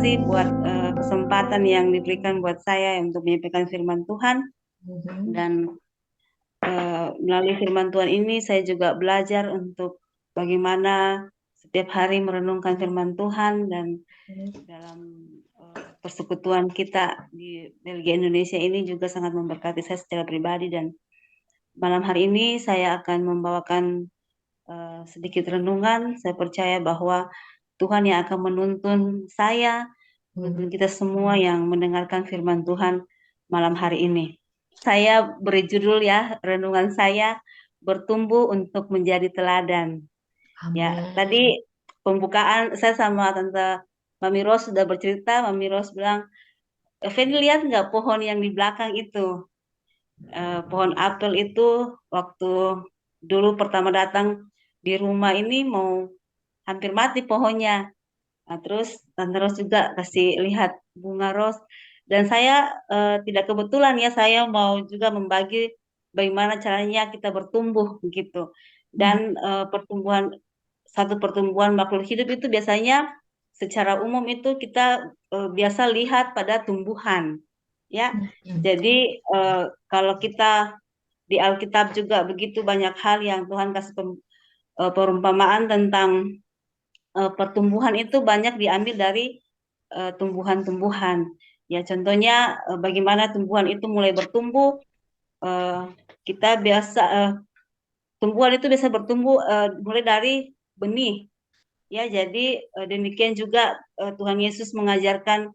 kasih buat kesempatan yang diberikan buat saya untuk menyampaikan firman Tuhan. Dan melalui firman Tuhan ini saya juga belajar untuk bagaimana setiap hari merenungkan firman Tuhan, dan dalam persekutuan kita di Belgia Indonesia ini juga sangat memberkati saya secara pribadi. Dan malam hari ini saya akan membawakan sedikit renungan. Saya percaya bahwa Tuhan yang akan menuntun saya, menuntun kita semua yang mendengarkan firman Tuhan malam hari ini. Saya beri judul ya, renungan saya, bertumbuh untuk menjadi teladan. Ya, tadi pembukaan saya sama Tante Mami Ros sudah bercerita. Mami Ros bilang, Feni lihat nggak pohon yang di belakang itu? Pohon apel itu waktu dulu pertama datang di rumah ini mau hampir mati pohonnya. Nah, terus Tante Ros juga kasih lihat bunga ros. Dan saya tidak kebetulan ya, saya mau juga membagi bagaimana caranya kita bertumbuh gitu. Dan satu pertumbuhan makhluk hidup itu biasanya secara umum itu kita biasa lihat pada tumbuhan. Ya, jadi kalau kita di Alkitab juga begitu banyak hal yang Tuhan kasih perumpamaan tentang pertumbuhan itu banyak diambil dari tumbuhan-tumbuhan. Ya, contohnya bagaimana tumbuhan itu mulai bertumbuh. eh, kita biasa tumbuhan itu bisa bertumbuh mulai dari benih. Ya, jadi demikian juga Tuhan Yesus mengajarkan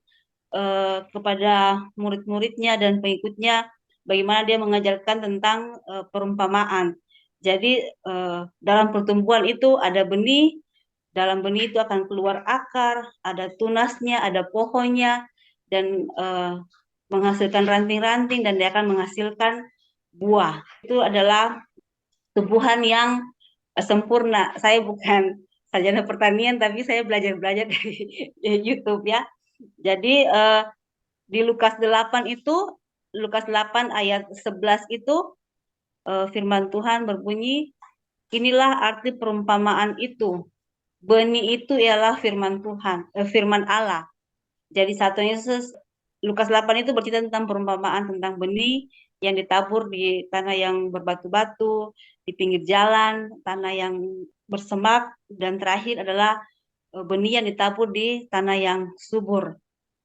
kepada murid-muridnya dan pengikutnya bagaimana dia mengajarkan tentang perumpamaan. Jadi dalam pertumbuhan itu ada benih, dalam benih itu akan keluar akar, ada tunasnya, ada pohonnya, dan menghasilkan ranting-ranting, dan dia akan menghasilkan buah. Itu adalah tumbuhan yang sempurna. Saya bukan sarjana pertanian, tapi saya belajar-belajar dari YouTube ya. Jadi di Lukas 8 itu, Lukas 8 ayat 11 itu firman Tuhan berbunyi, inilah arti perumpamaan itu. Benih itu ialah firman Tuhan, firman Allah. Jadi satunya Lukas 8 itu bercerita tentang perumpamaan tentang benih yang ditabur di tanah yang berbatu-batu, di pinggir jalan, tanah yang bersemak, dan terakhir adalah benih yang ditabur di tanah yang subur.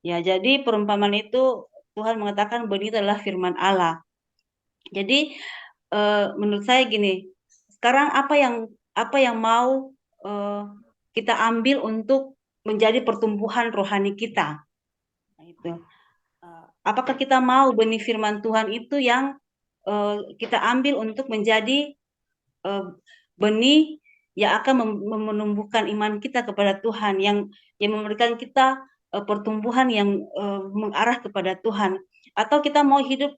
Ya, jadi perumpamaan itu Tuhan mengatakan benih itu adalah firman Allah. Jadi menurut saya gini, sekarang apa yang mau eh, kita ambil untuk menjadi pertumbuhan rohani kita? Nah, itu. Apakah kita mau benih firman Tuhan itu yang kita ambil untuk menjadi eh, benih yang akan menumbuhkan iman kita kepada Tuhan, yang memberikan kita pertumbuhan yang mengarah kepada Tuhan, atau kita mau hidup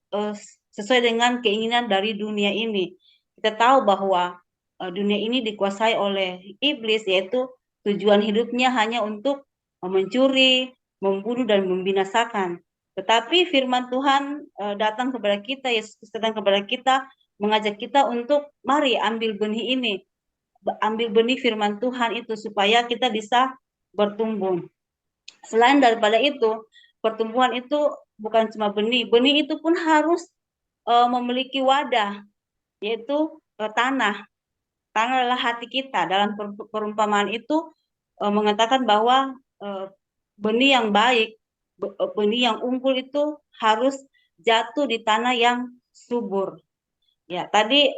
sesuai dengan keinginan dari dunia ini? Kita tahu bahwa dunia ini dikuasai oleh iblis, yaitu tujuan hidupnya hanya untuk mencuri, membunuh, dan membinasakan. Tetapi firman Tuhan datang kepada kita, Yesus datang kepada kita, mengajak kita untuk mari ambil benih ini, ambil benih firman Tuhan itu supaya kita bisa bertumbuh. Selain daripada itu, pertumbuhan itu bukan cuma benih, benih itu pun harus memiliki wadah, yaitu tanah. Tanah adalah hati kita. Dalam perumpamaan itu mengatakan bahwa benih yang baik, benih yang unggul itu harus jatuh di tanah yang subur. Ya, tadi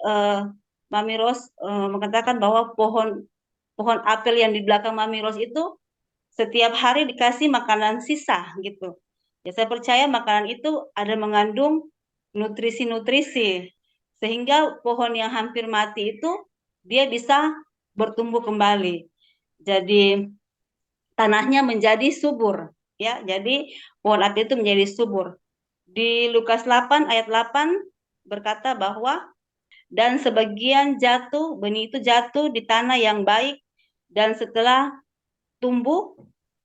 Mami Ros mengatakan bahwa pohon pohon apel yang di belakang Mami Ros itu setiap hari dikasih makanan sisa gitu. Ya, saya percaya makanan itu ada mengandung nutrisi-nutrisi sehingga pohon yang hampir mati itu dia bisa bertumbuh kembali. Jadi tanahnya menjadi subur, ya. Jadi pohon apel itu menjadi subur. Di Lukas 8 ayat 8 berkata bahwa dan sebagian jatuh, benih itu jatuh di tanah yang baik, dan setelah tumbuh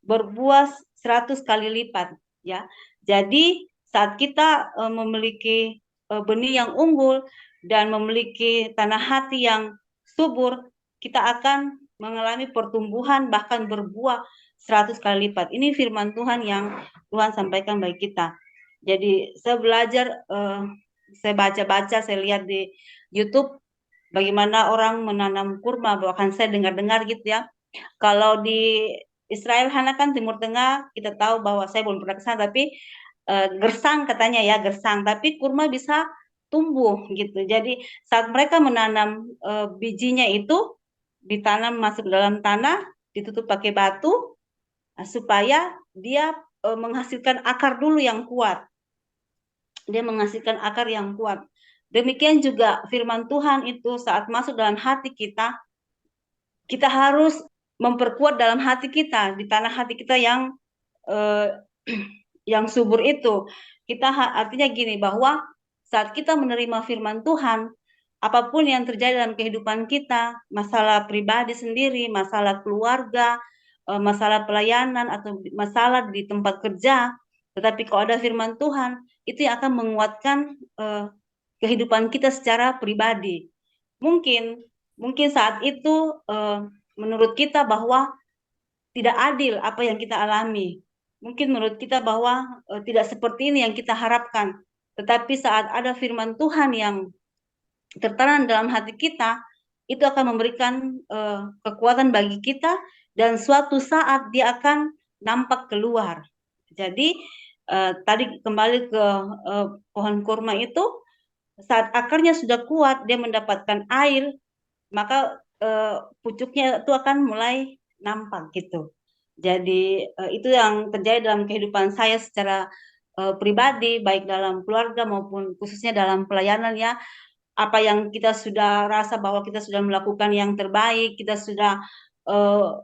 berbuah 100 kali lipat, ya. Jadi saat kita memiliki benih yang unggul dan memiliki tanah hati yang subur, kita akan mengalami pertumbuhan bahkan berbuah 100 kali lipat. Ini firman Tuhan yang Tuhan sampaikan bagi kita. Jadi saya belajar, saya baca-baca, saya lihat di YouTube bagaimana orang menanam kurma, bahkan saya dengar-dengar gitu ya. Kalau di Israel Hana kan Timur Tengah, kita tahu bahwa saya belum pernah ke sana, tapi gersang katanya ya, gersang. Tapi kurma bisa tumbuh gitu. Jadi saat mereka menanam bijinya itu ditanam masuk dalam tanah, ditutup pakai batu supaya dia menghasilkan akar dulu yang kuat. Dia menghasilkan akar yang kuat. Demikian juga firman Tuhan itu saat masuk dalam hati kita, kita harus memperkuat dalam hati kita, di tanah hati kita yang eh, yang subur itu. Kita artinya gini, bahwa saat kita menerima firman Tuhan, apapun yang terjadi dalam kehidupan kita, masalah pribadi sendiri, masalah keluarga, masalah pelayanan atau masalah di tempat kerja, tetapi kalau ada firman Tuhan, itu yang akan menguatkan kehidupan kita secara pribadi. Mungkin mungkin saat itu menurut kita bahwa tidak adil apa yang kita alami. Mungkin menurut kita bahwa tidak seperti ini yang kita harapkan. Tetapi saat ada firman Tuhan yang tertanam dalam hati kita, itu akan memberikan kekuatan bagi kita dan suatu saat dia akan nampak keluar. Jadi tadi kembali ke pohon kurma itu, saat akarnya sudah kuat, dia mendapatkan air, maka pucuknya itu akan mulai nampak gitu. Jadi itu yang terjadi dalam kehidupan saya secara pribadi, baik dalam keluarga maupun khususnya dalam pelayanan ya. Apa yang kita sudah rasa bahwa kita sudah melakukan yang terbaik, kita sudah uh,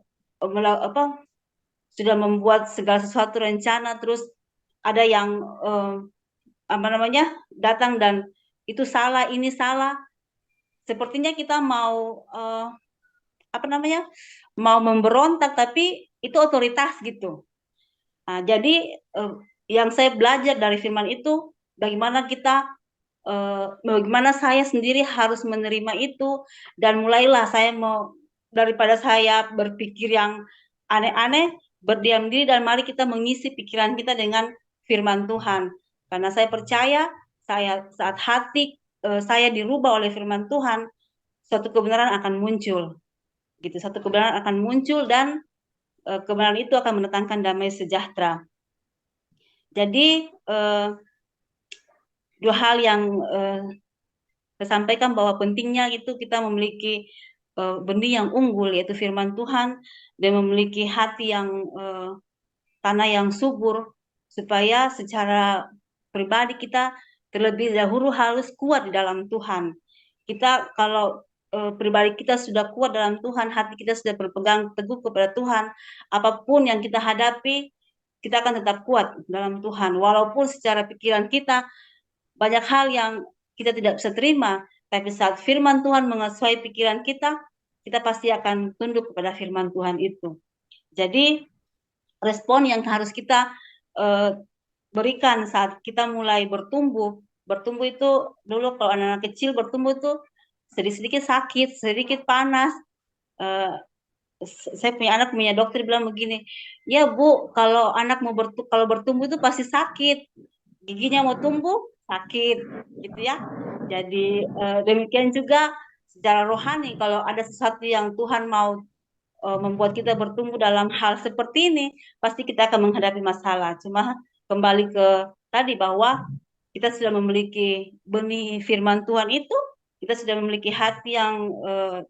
sudah membuat segala sesuatu rencana, terus ada yang apa namanya datang dan itu salah, ini salah. Sepertinya kita mau apa namanya mau memberontak, tapi itu otoritas gitu. Nah, jadi yang saya belajar dari firman itu, bagaimana kita bagaimana saya sendiri harus menerima itu, dan mulailah saya mau, daripada saya berpikir yang aneh-aneh, berdiam diri dan mari kita mengisi pikiran kita dengan firman Tuhan. Karena saya percaya, saya saat hati saya dirubah oleh firman Tuhan, suatu kebenaran akan muncul gitu, satu kebenaran akan muncul dan kebenaran itu akan mendatangkan damai sejahtera. Jadi dua hal yang saya sampaikan, bahwa pentingnya itu kita memiliki benih yang unggul yaitu firman Tuhan, dan memiliki hati yang tanah yang subur, supaya secara pribadi kita terlebih dahulu harus kuat di dalam Tuhan. Kita kalau pribadi kita sudah kuat dalam Tuhan, hati kita sudah berpegang teguh kepada Tuhan, apapun yang kita hadapi, kita akan tetap kuat dalam Tuhan. Walaupun secara pikiran kita banyak hal yang kita tidak bisa terima, tapi saat firman Tuhan menguasai pikiran kita, kita pasti akan tunduk kepada firman Tuhan itu. Jadi respon yang harus kita berikan saat kita mulai bertumbuh. Bertumbuh itu dulu kalau anak-anak kecil bertumbuh itu sedikit-sedikit sakit, sedikit panas. Eh, saya punya anak, punya dokter bilang begini, ya Bu, kalau anak mau kalau bertumbuh itu pasti sakit, giginya mau tumbuh sakit, gitu ya. Jadi demikian juga secara rohani, kalau ada sesuatu yang Tuhan mau membuat kita bertumbuh dalam hal seperti ini, pasti kita akan menghadapi masalah. Cuma kembali ke tadi, bahwa kita sudah memiliki benih firman Tuhan itu, kita sudah memiliki hati yang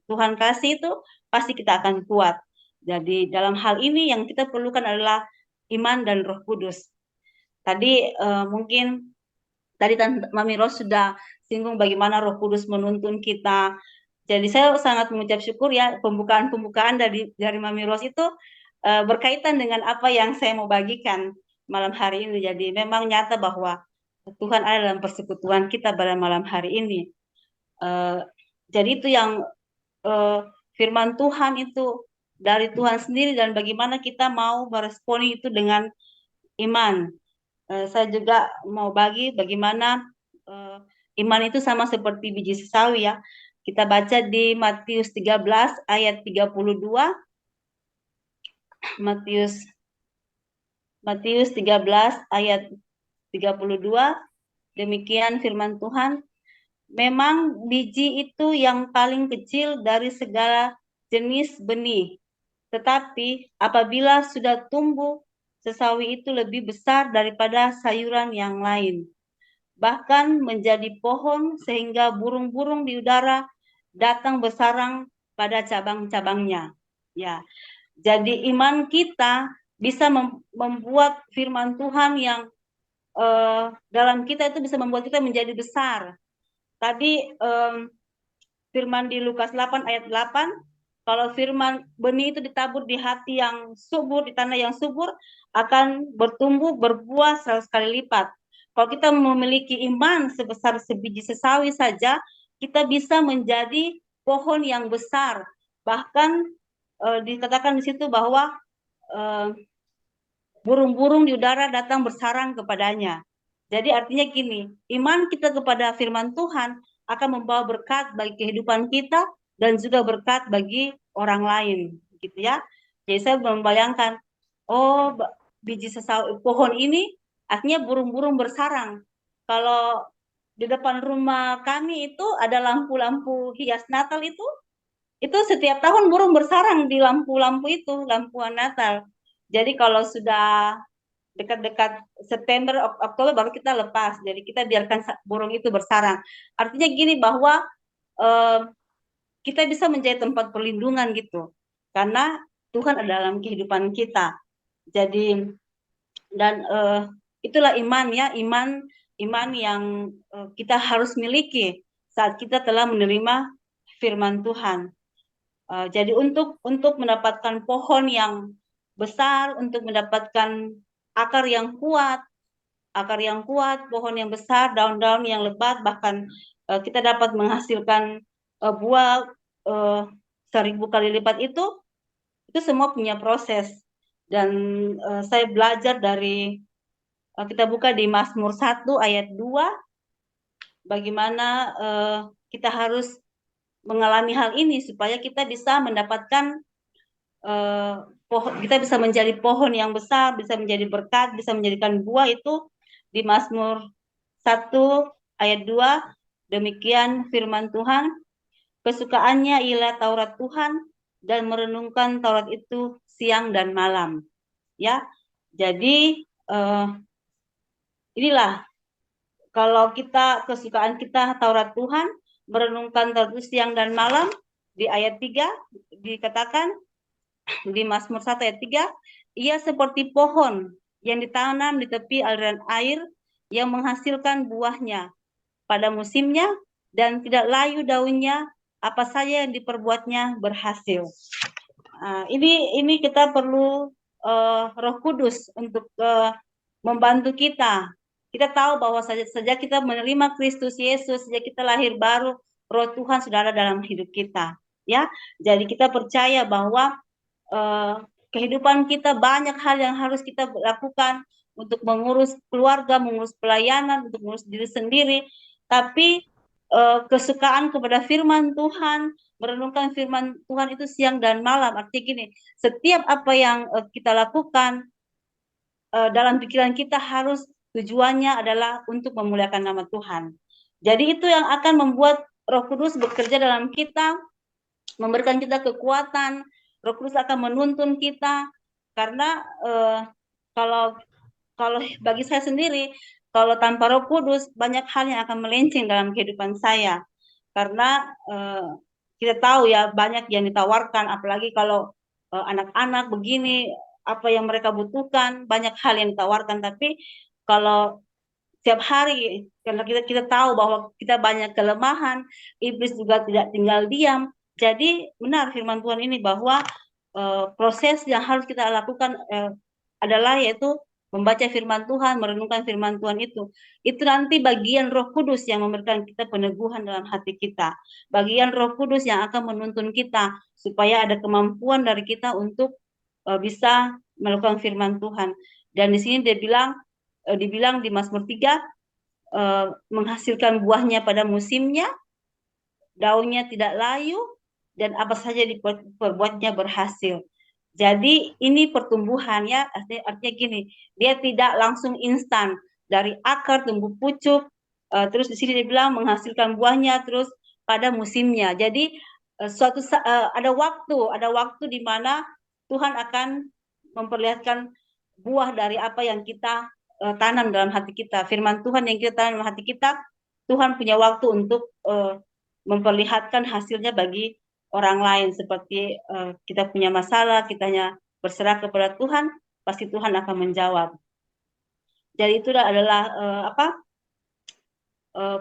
Tuhan kasih itu, pasti kita akan kuat. Jadi dalam hal ini yang kita perlukan adalah iman dan Roh Kudus. Tadi mungkin tadi Mami Ros sudah singgung bagaimana Roh Kudus menuntun kita. Jadi saya sangat mengucap syukur ya, pembukaan-pembukaan dari Mami Ros itu berkaitan dengan apa yang saya mau bagikan malam hari ini. Jadi memang nyata bahwa Tuhan ada dalam persekutuan kita pada malam hari ini. Jadi itu yang firman Tuhan itu dari Tuhan sendiri, dan bagaimana kita mau meresponi itu dengan iman. Saya juga mau bagi bagaimana iman itu sama seperti biji sesawi ya. Kita baca di Matius 13 ayat 32. Matius Matius 13 ayat 32, demikian firman Tuhan, memang biji itu yang paling kecil dari segala jenis benih, tetapi apabila sudah tumbuh, sesawi itu lebih besar daripada sayuran yang lain, bahkan menjadi pohon sehingga burung-burung di udara datang bersarang pada cabang-cabangnya. Ya, jadi iman kita bisa membuat firman Tuhan yang dalam kita itu bisa membuat kita menjadi besar. Tadi firman di Lukas 8 ayat 8, kalau firman benih itu ditabur di hati yang subur, di tanah yang subur, akan bertumbuh berbuah 100 kali lipat. Kalau kita memiliki iman sebesar sebiji sesawi saja, kita bisa menjadi pohon yang besar. Bahkan dikatakan di situ bahwa burung-burung di udara datang bersarang kepadanya. Jadi artinya gini, iman kita kepada firman Tuhan akan membawa berkat bagi kehidupan kita dan juga berkat bagi orang lain, gitu ya. Jadi saya membayangkan, oh biji pohon ini artinya burung-burung bersarang. Kalau di depan rumah kami itu ada lampu-lampu hias Natal itu setiap tahun burung bersarang di lampu-lampu itu, lampuan Natal. Jadi kalau sudah dekat-dekat September, Oktober baru kita lepas. Jadi kita biarkan burung itu bersarang. Artinya gini bahwa eh, kita bisa menjadi tempat perlindungan gitu. Karena Tuhan ada dalam kehidupan kita. Jadi dan itulah iman ya, iman yang kita harus miliki saat kita telah menerima firman Tuhan. Jadi untuk mendapatkan pohon yang besar, untuk mendapatkan akar yang kuat, pohon yang besar, daun-daun yang lebat, bahkan kita dapat menghasilkan buah 1000 kali lipat itu semua punya proses. Dan saya belajar dari kita buka di Mazmur 1 ayat 2, bagaimana kita harus mengalami hal ini supaya kita bisa mendapatkan kita bisa menjadi pohon yang besar, bisa menjadi berkat, bisa menjadikan buah itu di Mazmur 1 ayat 2. Demikian firman Tuhan, kesukaannya ialah Taurat Tuhan dan merenungkan Taurat itu siang dan malam. Ya, jadi inilah kalau kita kesukaan kita Taurat Tuhan, merenungkan Taurat itu siang dan malam. Di ayat 3 dikatakan di Mazmur 1 ayat 3, ia seperti pohon yang ditanam di tepi aliran air yang menghasilkan buahnya pada musimnya dan tidak layu daunnya, apa saja yang diperbuatnya berhasil. Ini kita perlu Roh Kudus untuk membantu kita. Kita tahu bahwa sejak kita menerima Kristus Yesus, sejak kita lahir baru, Roh Tuhan sudah ada dalam hidup kita. Ya, jadi kita percaya bahwa kehidupan kita banyak hal yang harus kita lakukan untuk mengurus keluarga, mengurus pelayanan, untuk mengurus diri sendiri. Tapi kesukaan kepada firman Tuhan, merenungkan firman Tuhan itu siang dan malam. Artinya gini, setiap apa yang kita lakukan dalam pikiran kita harus tujuannya adalah untuk memuliakan nama Tuhan. Jadi itu yang akan membuat Roh Kudus bekerja dalam kita, memberikan kita kekuatan. Roh Kudus akan menuntun kita karena kalau bagi saya sendiri, kalau tanpa Roh Kudus banyak hal yang akan melenceng dalam kehidupan saya. Karena kita tahu ya banyak yang ditawarkan, apalagi kalau anak-anak begini, apa yang mereka butuhkan, banyak hal yang ditawarkan. Tapi kalau setiap hari, karena kita tahu bahwa kita banyak kelemahan, iblis juga tidak tinggal diam. Jadi benar firman Tuhan ini bahwa proses yang harus kita lakukan adalah yaitu membaca firman Tuhan, merenungkan firman Tuhan itu. Itu nanti bagian Roh Kudus yang memberikan kita peneguhan dalam hati kita. Bagian Roh Kudus yang akan menuntun kita supaya ada kemampuan dari kita untuk bisa melakukan firman Tuhan. Dan di sini dibilang di Mazmur 3 menghasilkan buahnya pada musimnya, daunnya tidak layu, dan apa saja diperbuatnya berhasil. Jadi ini pertumbuhan ya, artinya gini, dia tidak langsung instan dari akar tumbuh pucuk, terus di sini dia bilang menghasilkan buahnya terus pada musimnya. Jadi ada waktu di mana Tuhan akan memperlihatkan buah dari apa yang kita tanam dalam hati kita. Firman Tuhan yang kita tanam dalam hati kita, Tuhan punya waktu untuk memperlihatkan hasilnya bagi orang lain. Seperti kita punya masalah, kita hanya berserah kepada Tuhan, pasti Tuhan akan menjawab. Jadi itu adalah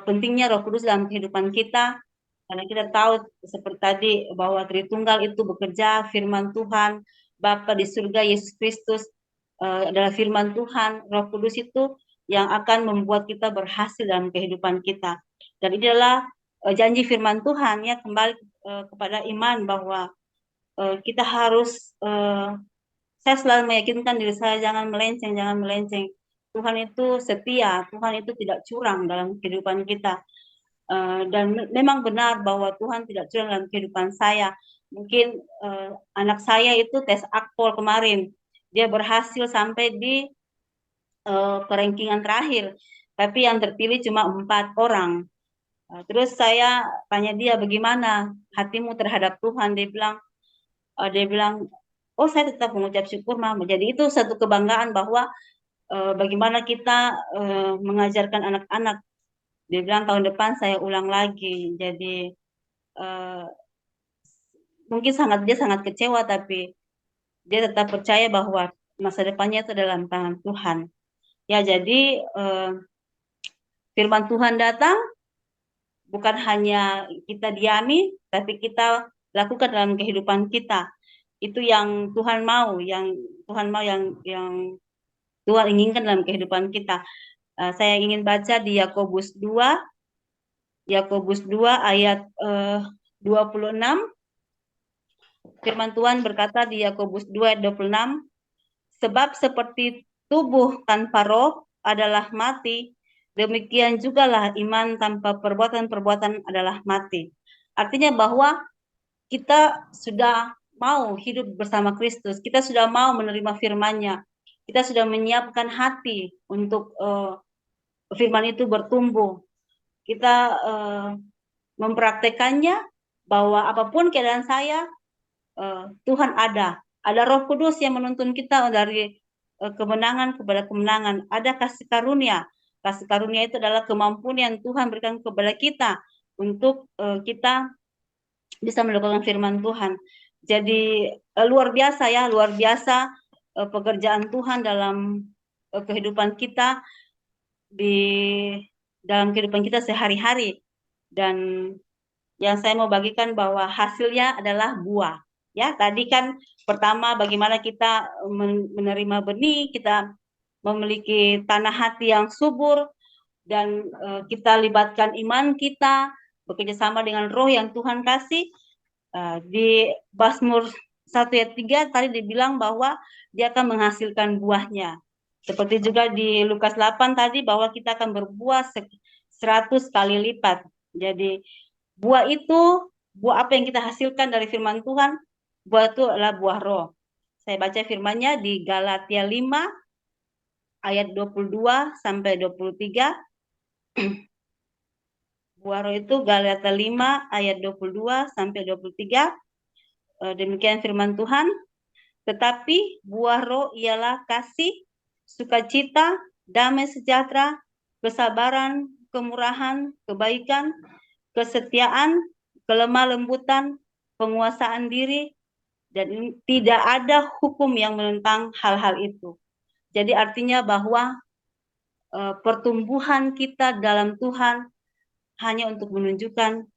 pentingnya Roh Kudus dalam kehidupan kita, karena kita tahu seperti tadi bahwa Tritunggal itu bekerja, firman Tuhan, Bapa di surga, Yesus Kristus adalah firman Tuhan, Roh Kudus itu yang akan membuat kita berhasil dalam kehidupan kita. Dan ini adalah janji firman Tuhan ya, kembali kepada iman bahwa kita harus saya selalu meyakinkan diri saya jangan melenceng, jangan melenceng. Tuhan itu setia, Tuhan itu tidak curang dalam kehidupan kita. Dan memang benar bahwa Tuhan tidak curang dalam kehidupan saya. Mungkin anak saya itu tes akpol kemarin, dia berhasil sampai di perankingan terakhir, tapi yang terpilih cuma 4 orang. Terus saya tanya dia, bagaimana hatimu terhadap Tuhan? Dia bilang, oh saya tetap mengucap syukur Mama. Jadi itu satu kebanggaan bahwa bagaimana kita mengajarkan anak-anak. Dia bilang tahun depan saya ulang lagi. Jadi uh, mungkin dia sangat kecewa, tapi dia tetap percaya bahwa masa depannya itu dalam tangan Tuhan. Ya, jadi firman Tuhan datang bukan hanya kita diami, tapi kita lakukan dalam kehidupan kita. Itu yang Tuhan mau, yang Tuhan inginkan dalam kehidupan kita. Saya ingin baca di Yakobus 2 ayat 26. Firman Tuhan berkata di Yakobus 2 ayat 26, sebab seperti tubuh tanpa roh adalah mati, demikian jugalah iman tanpa perbuatan-perbuatan adalah mati. Artinya bahwa kita sudah mau hidup bersama Kristus, kita sudah mau menerima firman-Nya, kita sudah menyiapkan hati untuk firman itu bertumbuh. Kita mempraktekannya bahwa apapun keadaan saya, Tuhan ada. Ada Roh Kudus yang menuntun kita dari kemenangan kepada kemenangan. Ada kasih karunia. Kasih karunia itu adalah kemampuan yang Tuhan berikan kepada kita untuk kita bisa melakukan firman Tuhan. Jadi luar biasa ya, luar biasa pekerjaan Tuhan dalam kehidupan kita, di dalam kehidupan kita sehari-hari. Dan yang saya mau bagikan bahwa hasilnya adalah buah. Ya, tadi kan pertama bagaimana kita menerima benih, kita memiliki tanah hati yang subur, dan kita libatkan iman kita, bekerja sama dengan roh yang Tuhan kasih. Di Mazmur 1 ayat 3 tadi dibilang bahwa dia akan menghasilkan buahnya. Seperti juga di Lukas 8 tadi bahwa kita akan berbuah 100 kali lipat. Jadi buah apa yang kita hasilkan dari firman Tuhan, buah itu adalah buah roh. Saya baca firman-Nya di Galatia 5 ayat 22 sampai 23. Buah roh itu Galatia 5 ayat 22 sampai 23. Demikian firman Tuhan. Tetapi buah roh ialah kasih, sukacita, damai sejahtera, kesabaran, kemurahan, kebaikan, kesetiaan, kelemah lembutan, penguasaan diri, dan tidak ada hukum yang menentang hal-hal itu. Jadi artinya bahwa pertumbuhan kita dalam Tuhan hanya untuk menunjukkan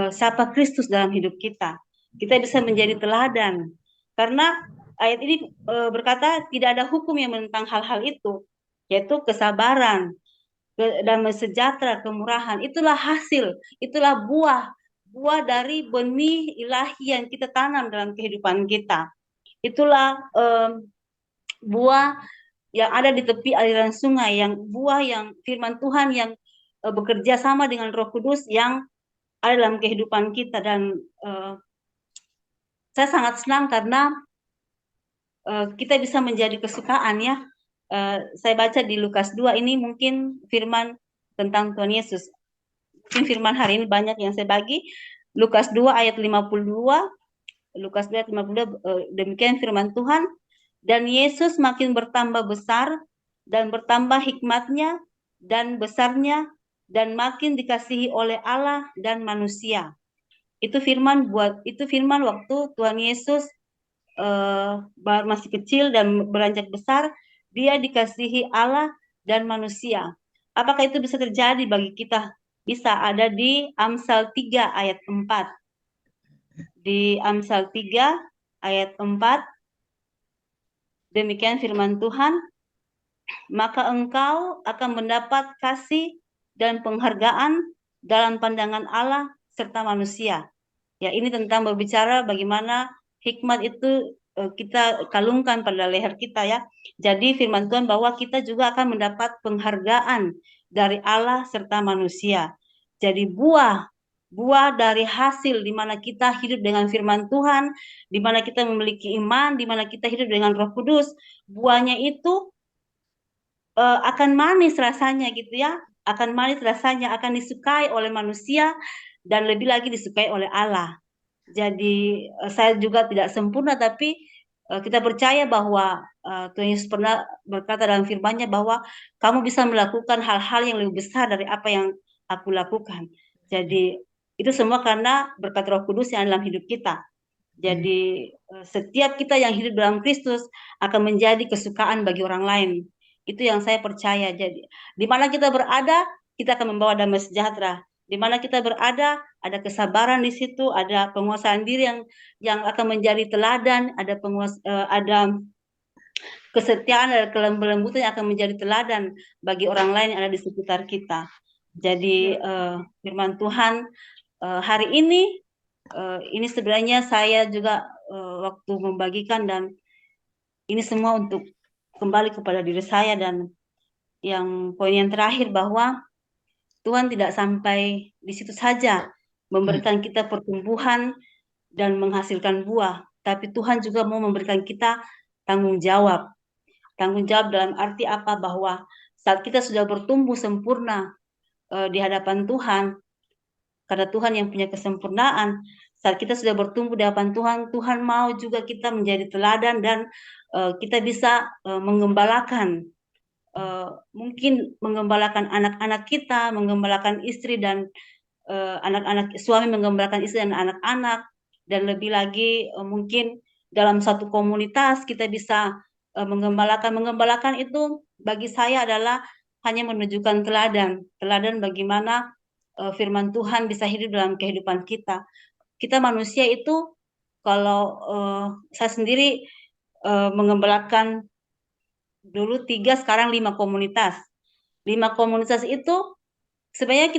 siapa Kristus dalam hidup kita. Kita bisa menjadi teladan. Karena ayat ini berkata tidak ada hukum yang menentang hal-hal itu, yaitu kesabaran, damai sejahtera, kemurahan. Itulah hasil, itulah buah dari benih ilahi yang kita tanam dalam kehidupan kita. Itulah buah yang ada di tepi aliran sungai, yang buah yang firman Tuhan yang bekerja sama dengan Roh Kudus yang ada dalam kehidupan kita. Dan saya sangat senang karena kita bisa menjadi kesukaan ya. Saya baca di Lukas 2 ini mungkin firman tentang Tuhan Yesus. Mungkin firman hari ini banyak yang saya bagi. Lukas 2 ayat 52. Lukas 2 ayat 52, demikian firman Tuhan. Dan Yesus makin bertambah besar dan bertambah hikmatnya dan besarnya dan makin dikasihi oleh Allah dan manusia. Itu firman waktu Tuhan Yesus masih kecil dan beranjak besar, dia dikasihi Allah dan manusia. Apakah itu bisa terjadi bagi kita? Bisa, ada di Amsal 3 ayat 4. Di Amsal 3 ayat 4, demikian firman Tuhan, maka engkau akan mendapat kasih dan penghargaan dalam pandangan Allah serta manusia. Ya, ini tentang berbicara bagaimana hikmat itu kita kalungkan pada leher kita ya. Jadi firman Tuhan bahwa kita juga akan mendapat penghargaan dari Allah serta manusia. Jadi buah dari hasil di mana kita hidup dengan firman Tuhan, di mana kita memiliki iman, di mana kita hidup dengan Roh Kudus, buahnya itu akan manis rasanya gitu ya, akan manis rasanya, akan disukai oleh manusia dan lebih lagi disukai oleh Allah. Jadi saya juga tidak sempurna, tapi kita percaya bahwa Tuhan Yesus pernah berkata dalam firman-Nya bahwa kamu bisa melakukan hal-hal yang lebih besar dari apa yang aku lakukan. Jadi itu semua karena berkat Roh Kudus yang dalam hidup kita. Jadi setiap kita yang hidup dalam Kristus akan menjadi kesukaan bagi orang lain. Itu yang saya percaya. Jadi di mana kita berada, kita akan membawa damai sejahtera. Di mana kita berada, ada kesabaran di situ, ada penguasaan diri yang akan menjadi teladan, ada kesetiaan dan kelembutan yang akan menjadi teladan bagi orang lain yang ada di sekitar kita. Jadi firman Tuhan hari ini sebenarnya saya juga waktu membagikan, dan ini semua untuk kembali kepada diri saya, dan poin yang terakhir bahwa Tuhan tidak sampai di situ saja memberikan kita pertumbuhan dan menghasilkan buah, tapi Tuhan juga mau memberikan kita tanggung jawab. Tanggung jawab dalam arti apa? Bahwa saat kita sudah bertumbuh sempurna di hadapan Tuhan, karena Tuhan yang punya kesempurnaan, saat kita sudah bertumbuh di hadapan Tuhan, Tuhan mau juga kita menjadi teladan dan kita bisa mengembalakan, mungkin mengembalakan anak-anak kita, mengembalakan istri dan anak-anak, suami mengembalakan istri dan anak-anak, dan lebih lagi mungkin dalam satu komunitas kita bisa mengembalakan itu bagi saya adalah hanya menunjukkan teladan bagaimana firman Tuhan bisa hidup dalam kehidupan kita. Kita manusia itu, kalau saya sendiri mengembalakan dulu 3, sekarang 5 komunitas. 5 komunitas itu sebenarnya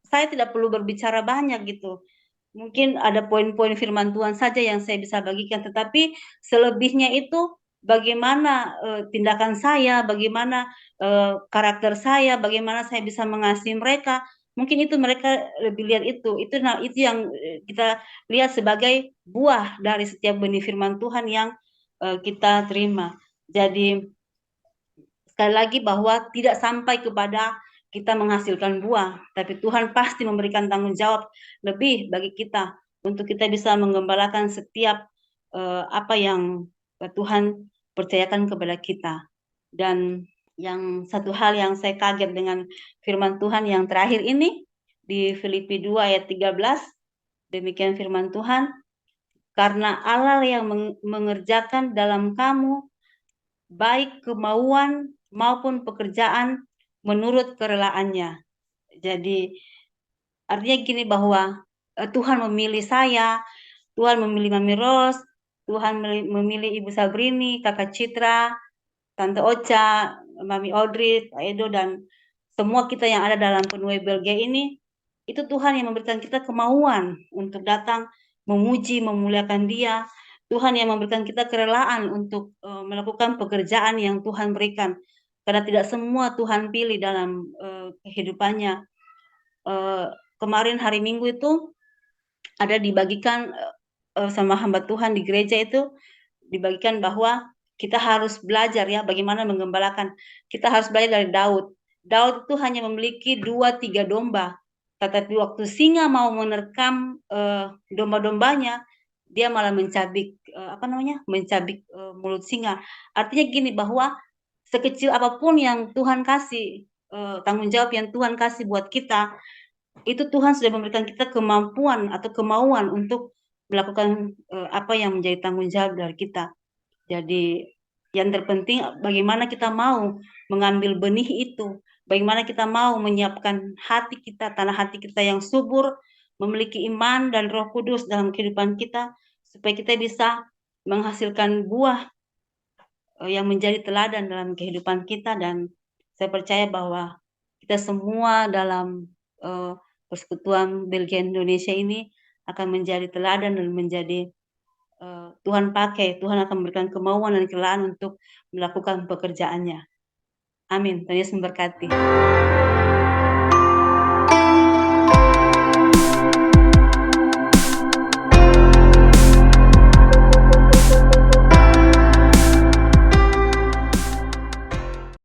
saya tidak perlu berbicara banyak gitu. Mungkin ada poin-poin firman Tuhan saja yang saya bisa bagikan, tetapi selebihnya itu bagaimana tindakan saya, bagaimana karakter saya, bagaimana saya bisa mengasihi mereka. Mungkin itu mereka lebih lihat itu yang kita lihat sebagai buah dari setiap benih firman Tuhan yang kita terima. Jadi sekali lagi bahwa tidak sampai kepada kita menghasilkan buah, tapi Tuhan pasti memberikan tanggung jawab lebih bagi kita untuk kita bisa mengembalakan setiap apa yang Tuhan percayakan kepada kita. Dan yang satu hal yang saya kaget dengan firman Tuhan yang terakhir ini di Filipi 2 ayat 13, demikian firman Tuhan, karena Allah yang mengerjakan dalam kamu baik kemauan maupun pekerjaan menurut kerelaannya. Jadi artinya gini, bahwa Tuhan memilih saya, Tuhan memilih Mami Ros, Tuhan memilih Ibu Sabrini, Kakak Citra, Tante Ocha, Mami Audrey, Pak Edo, dan semua kita yang ada dalam Penuai Belgia ini. Itu Tuhan yang memberikan kita kemauan untuk datang memuji, memuliakan Dia. Tuhan yang memberikan kita kerelaan untuk melakukan pekerjaan yang Tuhan berikan. Karena tidak semua Tuhan pilih dalam kehidupannya. Kemarin hari Minggu itu ada dibagikan sama hamba Tuhan di gereja itu, dibagikan bahwa kita harus belajar ya bagaimana menggembalakan. Kita harus belajar dari Daud. Daud itu hanya memiliki 2-3 domba, tetapi waktu singa mau menerkam domba-dombanya, dia malah mencabik mencabik mulut singa. Artinya gini bahwa sekecil apapun yang Tuhan kasih, tanggung jawab yang Tuhan kasih buat kita, itu Tuhan sudah memberikan kita kemampuan atau kemauan untuk melakukan apa yang menjadi tanggung jawab dari kita. Jadi yang terpenting bagaimana kita mau mengambil benih itu, bagaimana kita mau menyiapkan hati kita, tanah hati kita yang subur, memiliki iman dan Roh Kudus dalam kehidupan kita, supaya kita bisa menghasilkan buah yang menjadi teladan dalam kehidupan kita. Dan saya percaya bahwa kita semua dalam persekutuan Belgian Indonesia ini akan menjadi teladan dan menjadi Tuhan pakai, Tuhan akan memberikan kemauan dan kerelaan untuk melakukan pekerjaannya. Amin. Tuhan Yesus memberkati.